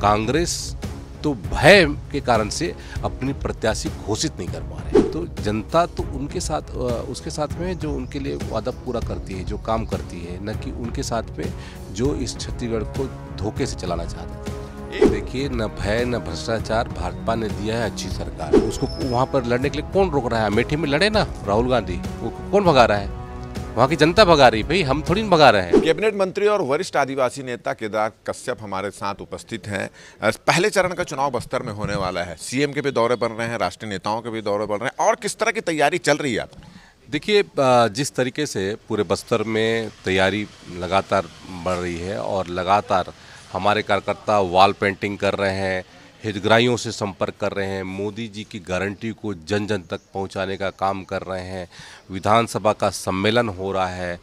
कांग्रेस तो भय के कारण से अपनी प्रत्याशी घोषित नहीं कर पा रहे। तो जनता तो उनके साथ उसके साथ में जो उनके लिए वादा पूरा करती है, जो काम करती है, न कि उनके साथ में जो इस छत्तीसगढ़ को धोखे से चलाना चाहते हैं। देखिए, न भय न भ्रष्टाचार, भाजपा ने दिया है अच्छी सरकार। उसको वहाँ पर लड़ने के लिए कौन रोक रहा है? अमेठी में लड़े ना राहुल गांधी, वो कौन भगा रहा है? वहाँ की जनता भगा रही, भाई हम थोड़ी भगा रहे हैं। कैबिनेट मंत्री और वरिष्ठ आदिवासी नेता केदार कश्यप हमारे साथ उपस्थित हैं। पहले चरण का चुनाव बस्तर में होने वाला है। सीएम के भी दौरे बन रहे हैं, राष्ट्रीय नेताओं के भी दौरे बन रहे हैं, और किस तरह की तैयारी चल रही है? देखिए, जिस तरीके से पूरे बस्तर में तैयारी लगातार बढ़ रही है और लगातार हमारे कार्यकर्ता वॉल पेंटिंग कर रहे हैं, हितग्राहियों से संपर्क कर रहे हैं, मोदी जी की गारंटी को जन जन तक पहुंचाने का काम कर रहे हैं। विधानसभा का सम्मेलन हो रहा है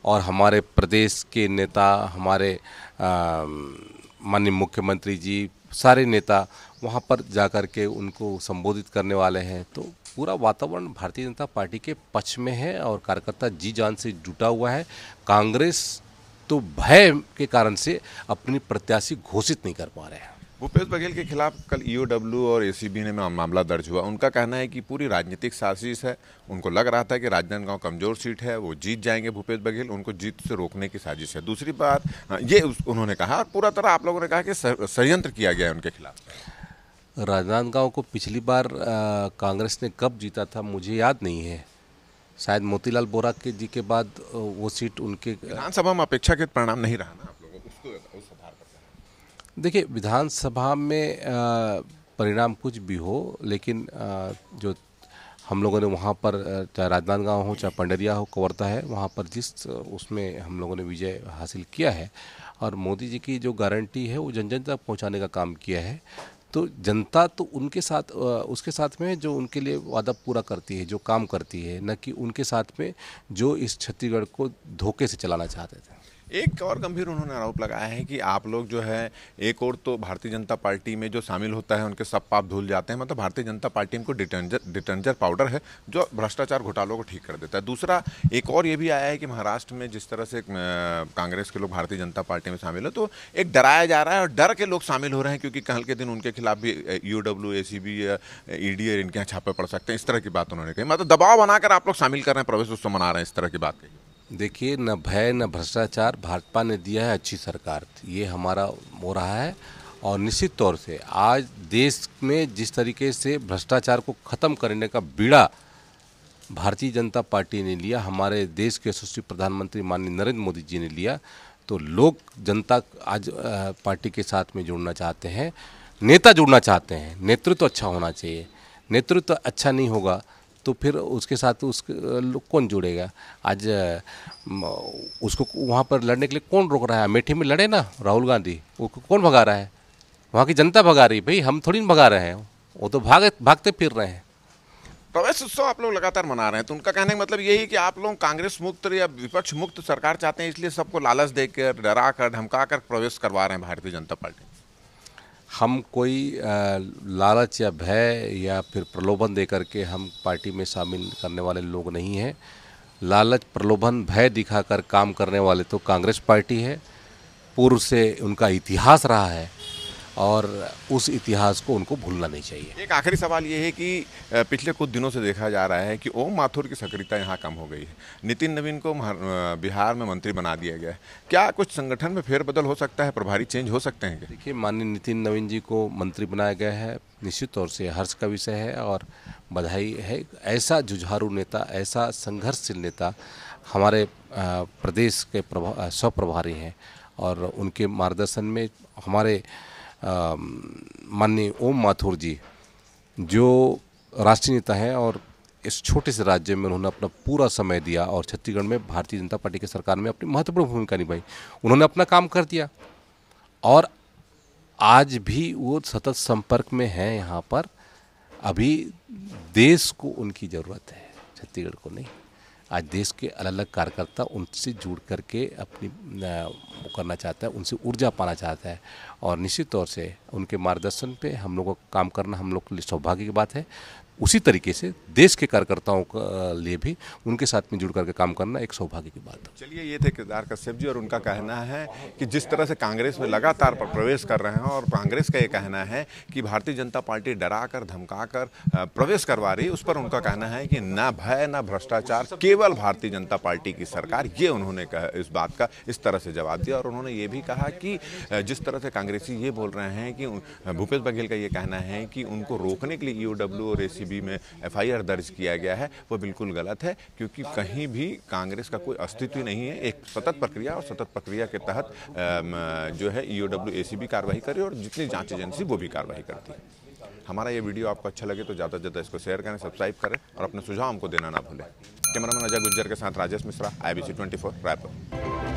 और हमारे प्रदेश के नेता, हमारे माननीय मुख्यमंत्री जी, सारे नेता वहां पर जाकर के उनको संबोधित करने वाले हैं। तो पूरा वातावरण भारतीय जनता पार्टी के पक्ष में है और कार्यकर्ता जी जान से जुटा हुआ है। कांग्रेस तो भय के कारण से अपनी प्रत्याशी घोषित नहीं कर पा रहे हैं। भूपेश बघेल के खिलाफ कल ईओडब्ल्यू और एसीबी ने मामला दर्ज हुआ। उनका कहना है कि पूरी राजनीतिक साजिश है। उनको लग रहा था कि राजनांदगांव कमजोर सीट है, वो जीत जाएंगे भूपेश बघेल, उनको जीत से रोकने की साजिश है। दूसरी बात ये उन्होंने कहा, और पूरा तरह आप लोगों ने कहा कि षड्यंत्र किया गया है उनके खिलाफ। राजनांदगांव को पिछली बार कांग्रेस ने कब जीता था मुझे याद नहीं है। शायद मोतीलाल बोरा के जी के बाद वो सीट उनके विधानसभा में अपेक्षाकृत परिणाम नहीं रहा ना आप लोगों को, उसको सुधार करते हैं। देखिए, विधानसभा में परिणाम कुछ भी हो, लेकिन जो हम लोगों ने वहाँ पर, चाहे राजनांदगांव हो, चाहे पंडरिया हो, कवर्धा है, वहाँ पर जिस उसमें हम लोगों ने विजय हासिल किया है और मोदी जी की जो गारंटी है वो जन जन तक पहुँचाने का काम किया है। तो जनता तो उनके साथ उसके साथ में जो उनके लिए वादा पूरा करती है, जो काम करती है, न कि उनके साथ में जो इस छत्तीसगढ़ को धोखे से चलाना चाहते थे। एक और गंभीर उन्होंने आरोप लगाया है कि आप लोग जो है, एक और तो भारतीय जनता पार्टी में जो शामिल होता है उनके सब पाप धुल जाते हैं। मतलब भारतीय जनता पार्टी में कोई डिटेंजर पाउडर है जो भ्रष्टाचार घोटालों को ठीक कर देता है। दूसरा एक और ये भी आया है कि महाराष्ट्र में जिस तरह से कांग्रेस के लोग भारतीय जनता पार्टी में शामिल है, तो एक डराया जा रहा है और डर के लोग शामिल हो रहे हैं, क्योंकि कल के दिन उनके खिलाफ भी ईओडब्ल्यू, एसीबी, ईडी इनके यहाँ छापे पड़ सकते हैं। इस तरह की बात उन्होंने कही। मतलब दबाव बनाकर आप लोग शामिल कर रहे हैं, प्रवेश उत्सव मना रहे हैं, इस तरह की बात कही। देखिए, न भय न भ्रष्टाचार, भाजपा ने दिया है अच्छी सरकार, ये हमारा हो रहा है। और निश्चित तौर से आज देश में जिस तरीके से भ्रष्टाचार को ख़त्म करने का बीड़ा भारतीय जनता पार्टी ने लिया, हमारे देश के यशस्वी प्रधानमंत्री माननीय नरेंद्र मोदी जी ने लिया, तो लोग, जनता आज पार्टी के साथ में जुड़ना चाहते हैं, नेता जुड़ना चाहते हैं। नेतृत्व अच्छा होना चाहिए। नेतृत्व अच्छा नहीं होगा तो फिर उसके साथ लोग कौन जुड़ेगा? आज उसको वहाँ पर लड़ने के लिए कौन रोक रहा है? अमेठी में लड़े ना राहुल गांधी, वो कौन भगा रहा है? वहाँ की जनता भगा रही, भाई हम थोड़ी भगा रहे हैं। वो तो भागते फिर रहे हैं। प्रवेश उत्सव आप लोग लगातार मना रहे हैं, तो उनका कहने का मतलब यही कि आप लोग कांग्रेस मुक्त या विपक्ष मुक्त सरकार चाहते हैं, इसलिए सबको लालच देकर, डरा कर, धमका कर प्रवेश करवा रहे हैं भारतीय जनता पार्टी। हम कोई लालच या भय या फिर प्रलोभन दे करके हम पार्टी में शामिल करने वाले लोग नहीं हैं। लालच, प्रलोभन, भय दिखाकर काम करने वाले तो कांग्रेस पार्टी है। पूर्व से उनका इतिहास रहा है और उस इतिहास को उनको भूलना नहीं चाहिए। एक आखिरी सवाल ये है कि पिछले कुछ दिनों से देखा जा रहा है कि ओम माथुर की सक्रियता यहाँ कम हो गई है। नितिन नवीन को बिहार में मंत्री बना दिया गया है। क्या कुछ संगठन में फेरबदल हो सकता है? प्रभारी चेंज हो सकते हैं? देखिए, माननीय नितिन नवीन जी को मंत्री बनाया गया है, निश्चित तौर से हर्ष का विषय है और बधाई है। ऐसा जुझारू नेता, ऐसा संघर्षशील नेता हमारे प्रदेश के स्वप्रभारी हैं और उनके मार्गदर्शन में हमारे माननीय ओम माथुर जी जो राष्ट्रीय नेता हैं और इस छोटे से राज्य में उन्होंने अपना पूरा समय दिया और छत्तीसगढ़ में भारतीय जनता पार्टी की सरकार में अपनी महत्वपूर्ण भूमिका निभाई। उन्होंने अपना काम कर दिया और आज भी वो सतत संपर्क में हैं यहाँ पर। अभी देश को उनकी ज़रूरत है, छत्तीसगढ़ को नहीं। आज देश के अलग अलग कार्यकर्ता उनसे जुड़ करके अपनी वो करना चाहता है, उनसे ऊर्जा पाना चाहता है और निश्चित तौर से उनके मार्गदर्शन पे हम लोगों को काम करना हम लोग के लिए सौभाग्य की बात है। उसी तरीके से देश के कार्यकर्ताओं के लिए भी उनके साथ में जुड़ करके काम करना एक सौभाग्य की बात है। चलिए, ये थे केदार कश्यप जी और उनका कहना है कि जिस तरह से कांग्रेस में लगातार प्रवेश कर रहे हैं और कांग्रेस का ये कहना है कि भारतीय जनता पार्टी डराकर धमकाकर प्रवेश करवा रही है, उस पर उनका कहना है कि ना भय ना भ्रष्टाचार, केवल भारतीय जनता पार्टी की सरकार। ये उन्होंने इस बात का इस तरह से जवाब दिया और उन्होंने ये भी कहा कि जिस तरह से कांग्रेसी ये बोल रहे हैं कि भूपेश बघेल का ये कहना है कि उनको रोकने के लिए ईओडब्ल्यू और एसीबी में एफआईआर दर्ज किया गया है, वो बिल्कुल गलत है, क्योंकि कहीं भी कांग्रेस का कोई अस्तित्व नहीं है। एक सतत प्रक्रिया और सतत प्रक्रिया के तहत जो है ईओडब्ल्यू एसीबी कार्रवाई करे और जितनी जांच एजेंसी वो भी कार्रवाई करती है। हमारा ये वीडियो आपको अच्छा लगे तो ज़्यादा से ज़्यादा इसको शेयर करें, सब्सक्राइब करें और अपने सुझाव हमको देना ना भूलें। कैमरामैन अजय गुज्जर के साथ राजेश मिश्रा, IBC 24 रायपुर।